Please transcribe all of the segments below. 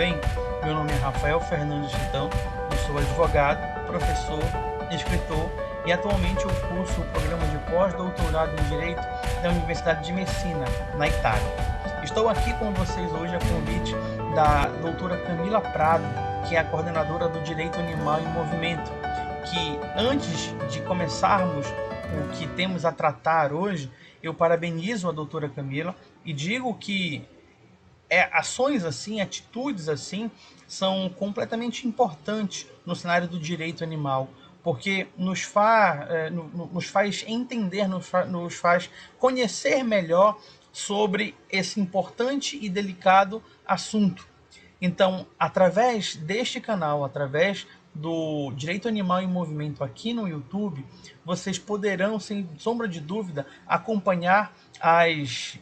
bem? Meu nome é Rafael Fernandes Chitão, eu sou advogado, professor, escritor e atualmente eu curso o programa de pós-doutorado em Direito da Universidade de Messina, na Itália. Estou aqui com vocês hoje a convite da doutora Camila Prado, que é a coordenadora do Direito Animal em Movimento, que antes de começarmos o que temos a tratar hoje, eu parabenizo a doutora Camila e digo que ações assim, atitudes assim, são completamente importantes no cenário do direito animal, porque nos faz entender, nos faz conhecer melhor sobre esse importante e delicado assunto. Então, através deste canal, através do Direito Animal em Movimento aqui no YouTube, vocês poderão, sem sombra de dúvida, acompanhar as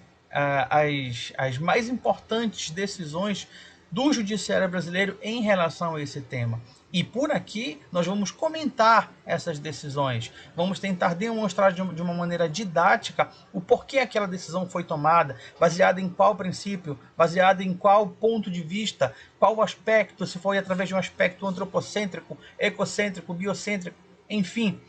mais importantes decisões do Judiciário brasileiro em relação a esse tema. E por aqui nós vamos comentar essas decisões, vamos tentar demonstrar de uma maneira didática o porquê aquela decisão foi tomada, baseada em qual princípio, baseada em qual ponto de vista, qual aspecto, se foi através de um aspecto antropocêntrico, ecocêntrico, biocêntrico, enfim.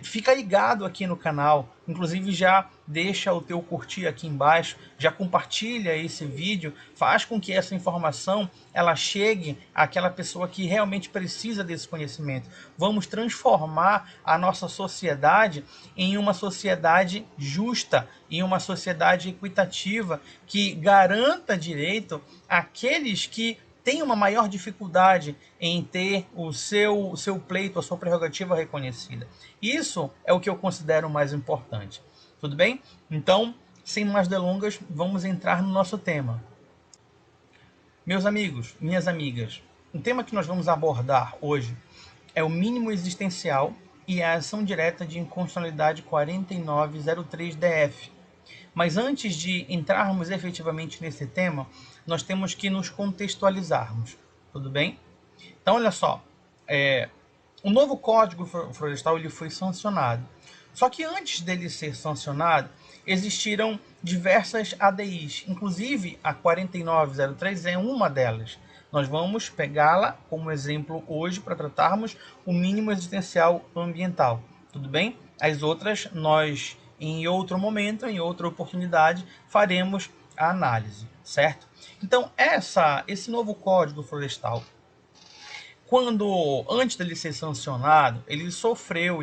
Fica ligado aqui no canal, inclusive já deixa o teu curtir aqui embaixo, já compartilha esse vídeo, faz com que essa informação ela chegue àquela pessoa que realmente precisa desse conhecimento. Vamos transformar a nossa sociedade em uma sociedade justa, em uma sociedade equitativa, que garanta direito àqueles que tem uma maior dificuldade em ter o seu pleito, a sua prerrogativa reconhecida. Isso é o que eu considero mais importante. Tudo bem? Então, sem mais delongas, vamos entrar no nosso tema. Meus amigos, minhas amigas, o tema que nós vamos abordar hoje é o mínimo existencial e a ação direta de inconstitucionalidade 4903-DF. Mas antes de entrarmos efetivamente nesse tema, nós temos que nos contextualizarmos, tudo bem? Então, olha só, o novo Código Florestal ele foi sancionado. Só que antes dele ser sancionado, existiram diversas ADIs, inclusive a 4903 é uma delas. Nós vamos pegá-la como exemplo hoje para tratarmos o mínimo existencial ambiental, tudo bem? As outras nós, em outro momento, em outra oportunidade, faremos a análise, certo? Então, esse novo Código Florestal, antes dele ser sancionado, ele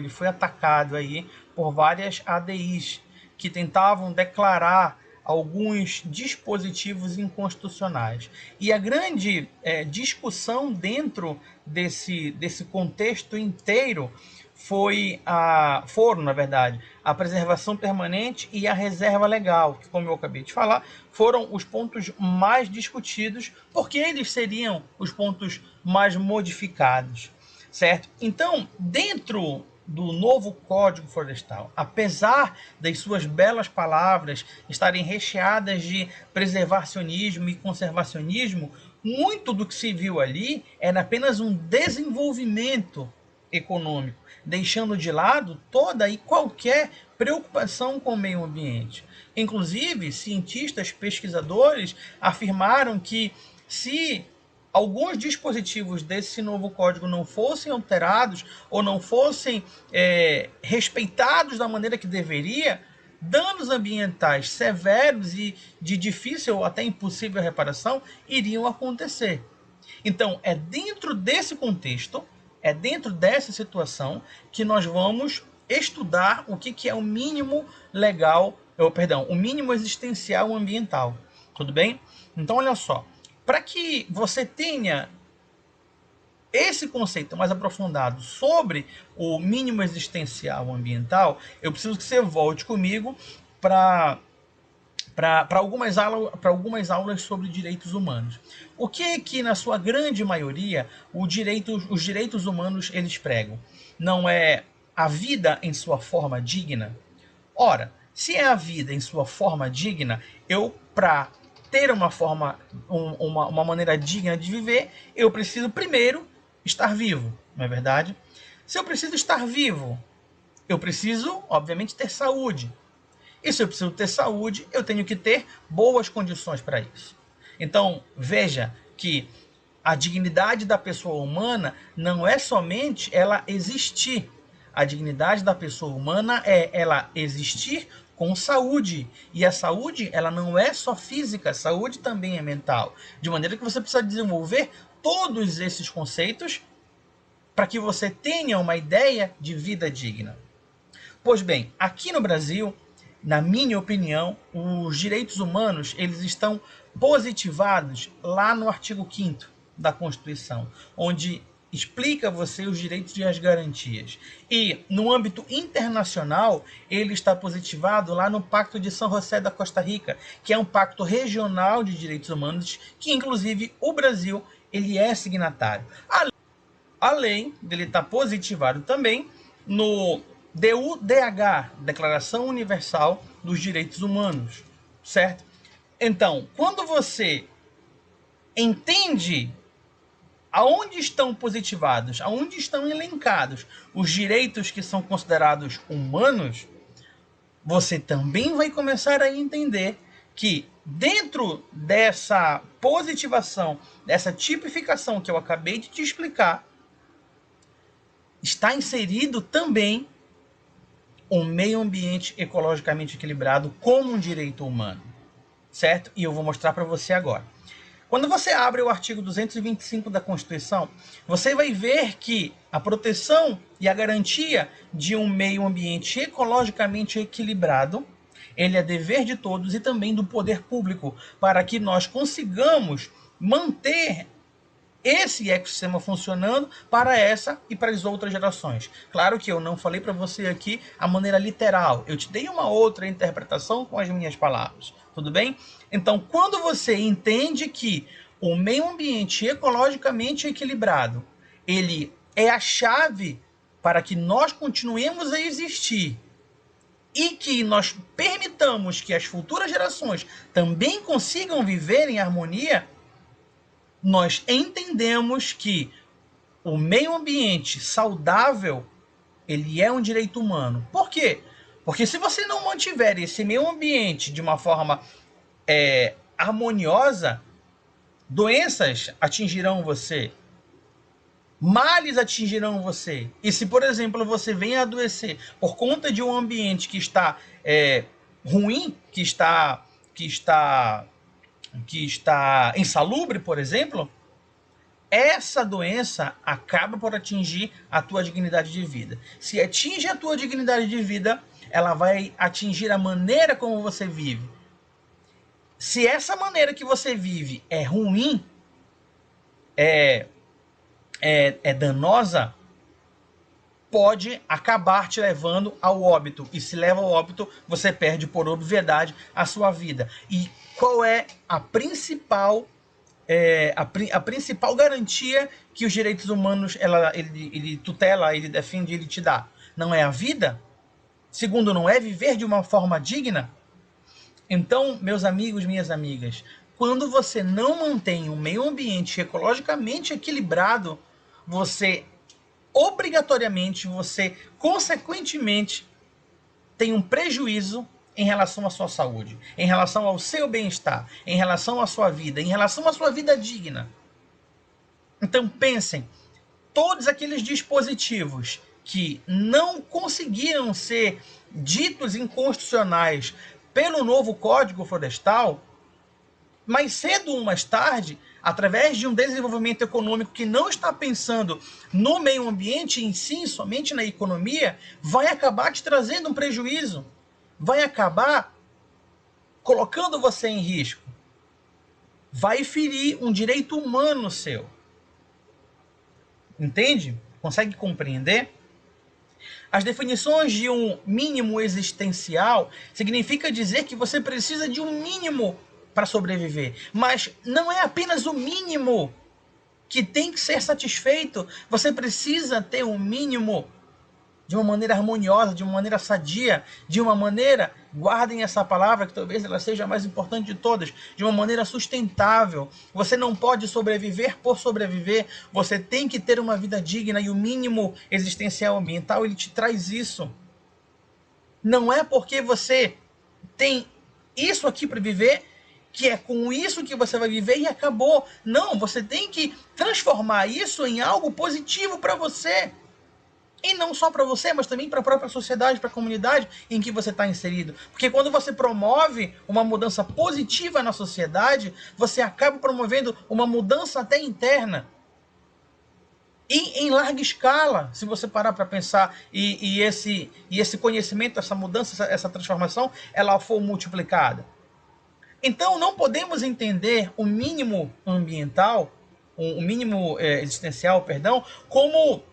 foi atacado aí por várias ADIs que tentavam declarar alguns dispositivos inconstitucionais. E a grande discussão dentro desse contexto inteiro foram, na verdade, a preservação permanente e a reserva legal, que, como eu acabei de falar, foram os pontos mais discutidos, porque eles seriam os pontos mais modificados, certo? Então, dentro do novo Código Florestal, apesar das suas belas palavras estarem recheadas de preservacionismo e conservacionismo, muito do que se viu ali era apenas um desenvolvimento econômico, deixando de lado toda e qualquer preocupação com o meio ambiente. Inclusive, cientistas, pesquisadores afirmaram que se alguns dispositivos desse novo código não fossem alterados ou não fossem respeitados da maneira que deveria, danos ambientais severos e de difícil ou até impossível reparação iriam acontecer. Então, é dentro desse contexto, é dentro dessa situação que nós vamos estudar o que é o mínimo legal, o mínimo existencial ambiental. Tudo bem? Então, olha só. Para que você tenha esse conceito mais aprofundado sobre o mínimo existencial ambiental, eu preciso que você volte comigo para algumas aulas sobre direitos humanos. O que na sua grande maioria, os direitos humanos eles pregam? Não é a vida em sua forma digna? Ora, se é a vida em sua forma digna, para ter uma maneira digna de viver, eu preciso primeiro estar vivo, não é verdade? Se eu preciso estar vivo, eu preciso, obviamente, ter saúde. E se eu preciso ter saúde, eu tenho que ter boas condições para isso. Então, veja que a dignidade da pessoa humana não é somente ela existir. A dignidade da pessoa humana é ela existir com saúde. E a saúde, ela não é só física, a saúde também é mental. De maneira que você precisa desenvolver todos esses conceitos para que você tenha uma ideia de vida digna. Pois bem, aqui no Brasil, na minha opinião, os direitos humanos eles estão positivados lá no artigo 5º da Constituição, onde explica a você os direitos e as garantias. E no âmbito internacional, ele está positivado lá no Pacto de São José da Costa Rica, que é um pacto regional de direitos humanos, que inclusive o Brasil ele é signatário. Além dele estar positivado também no DUDH, Declaração Universal dos Direitos Humanos, certo? Então, quando você entende aonde estão positivados, aonde estão elencados os direitos que são considerados humanos, você também vai começar a entender que dentro dessa positivação, dessa tipificação que eu acabei de te explicar, está inserido também um meio ambiente ecologicamente equilibrado como um direito humano, certo? E eu vou mostrar para você agora. Quando você abre o artigo 225 da Constituição, você vai ver que a proteção e a garantia de um meio ambiente ecologicamente equilibrado, ele é dever de todos e também do poder público, para que nós consigamos manter esse ecossistema funcionando para essa e para as outras gerações. Claro que eu não falei para você aqui a maneira literal, eu te dei uma outra interpretação com as minhas palavras, tudo bem? Então, quando você entende que o meio ambiente ecologicamente equilibrado, ele é a chave para que nós continuemos a existir e que nós permitamos que as futuras gerações também consigam viver em harmonia, nós entendemos que o meio ambiente saudável, ele é um direito humano. Por quê? Porque se você não mantiver esse meio ambiente de uma forma harmoniosa, doenças atingirão você, males atingirão você. E se, por exemplo, você vem a adoecer por conta de um ambiente que está ruim, que está insalubre, por exemplo, essa doença acaba por atingir a tua dignidade de vida. Se atinge a tua dignidade de vida, ela vai atingir a maneira como você vive. Se essa maneira que você vive é ruim, é danosa, pode acabar te levando ao óbito. E se leva ao óbito, você perde por obviedade a sua vida. E qual é a principal a principal garantia que os direitos humanos ele tutela, ele defende, ele te dá? Não é a vida? Segundo, não é viver de uma forma digna? Então, meus amigos, minhas amigas, quando você não mantém um meio ambiente ecologicamente equilibrado, você obrigatoriamente, você consequentemente tem um prejuízo em relação à sua saúde, em relação ao seu bem-estar, em relação à sua vida, em relação à sua vida digna. Então pensem, todos aqueles dispositivos que não conseguiram ser ditos inconstitucionais pelo novo Código Florestal, mais cedo ou mais tarde, através de um desenvolvimento econômico que não está pensando no meio ambiente em si, somente na economia, vai acabar te trazendo um prejuízo. Vai acabar colocando você em risco. Vai ferir um direito humano seu. Entende? Consegue compreender? As definições de um mínimo existencial significa dizer que você precisa de um mínimo para sobreviver. Mas não é apenas o mínimo que tem que ser satisfeito. Você precisa ter um mínimo de uma maneira harmoniosa, de uma maneira sadia, de uma maneira, guardem essa palavra que talvez ela seja a mais importante de todas, de uma maneira sustentável. Você não pode sobreviver por sobreviver, você tem que ter uma vida digna e o mínimo existencial ambiental, ele te traz isso. Não é porque você tem isso aqui para viver que é com isso que você vai viver e acabou. Não, você tem que transformar isso em algo positivo para você. E não só para você, mas também para a própria sociedade, para a comunidade em que você está inserido. Porque quando você promove uma mudança positiva na sociedade, você acaba promovendo uma mudança até interna. E em larga escala, se você parar para pensar, e esse conhecimento, essa mudança, essa transformação, ela for multiplicada. Então, não podemos entender o mínimo ambiental, o mínimo existencial, perdão, como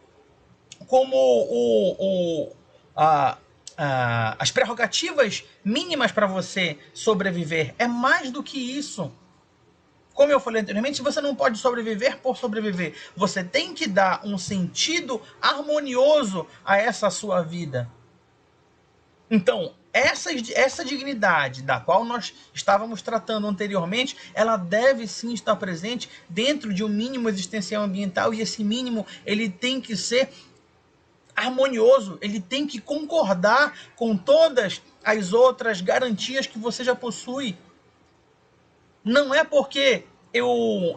as prerrogativas mínimas para você sobreviver. É mais do que isso. Como eu falei anteriormente, você não pode sobreviver por sobreviver. Você tem que dar um sentido harmonioso a essa sua vida. Então, essa dignidade da qual nós estávamos tratando anteriormente, ela deve sim estar presente dentro de um mínimo existencial ambiental, e esse mínimo ele tem que ser harmonioso, ele tem que concordar com todas as outras garantias que você já possui. Não é porque eu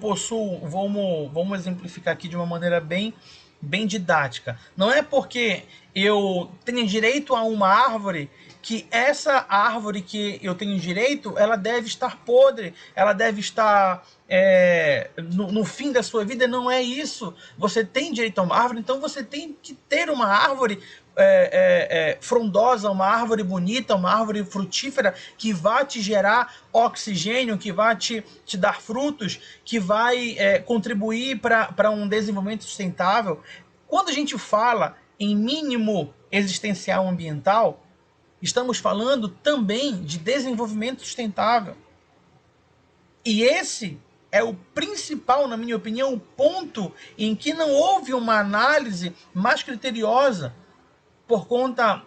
possuo, vamos exemplificar aqui de uma maneira bem didática. Não é porque eu tenho direito a uma árvore que essa árvore que eu tenho direito, ela deve estar podre, ela deve estar no fim da sua vida. Não é isso. Você tem direito a uma árvore, então você tem que ter uma árvore frondosa, uma árvore bonita, uma árvore frutífera que vai te gerar oxigênio, que vai te dar frutos, que vai contribuir para um desenvolvimento sustentável. Quando a gente fala em mínimo existencial ambiental, estamos falando também de desenvolvimento sustentável. E esse é o principal, na minha opinião, o ponto em que não houve uma análise mais criteriosa por conta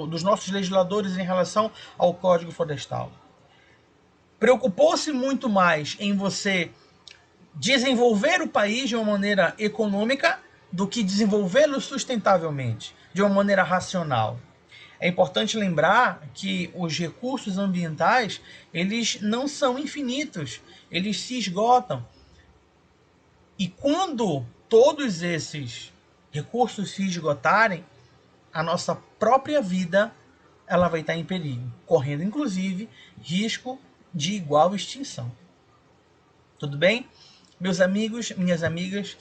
dos nossos legisladores em relação ao Código Florestal. Preocupou-se muito mais em você desenvolver o país de uma maneira econômica do que desenvolvê-lo sustentavelmente, de uma maneira racional. É importante lembrar que os recursos ambientais, eles não são infinitos, eles se esgotam. E quando todos esses recursos se esgotarem, a nossa própria vida ela vai estar em perigo, correndo inclusive risco de igual extinção. Tudo bem? Meus amigos, minhas amigas,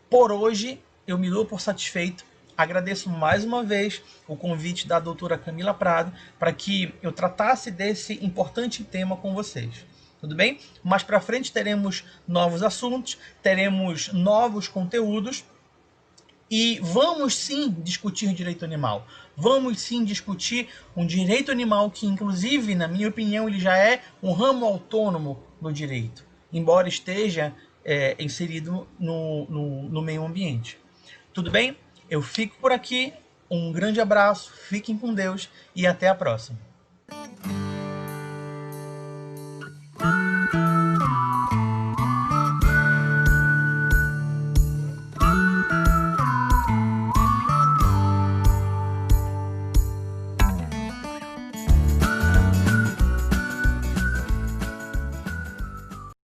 por hoje eu me dou por satisfeito. Agradeço mais uma vez o convite da doutora Camila Prado para que eu tratasse desse importante tema com vocês. Tudo bem? Mais para frente teremos novos assuntos, teremos novos conteúdos e vamos sim discutir direito animal. Vamos sim discutir um direito animal que, inclusive, na minha opinião, ele já é um ramo autônomo do direito, embora esteja inserido no meio ambiente. Tudo bem? Eu fico por aqui. Um grande abraço, fiquem com Deus e até a próxima.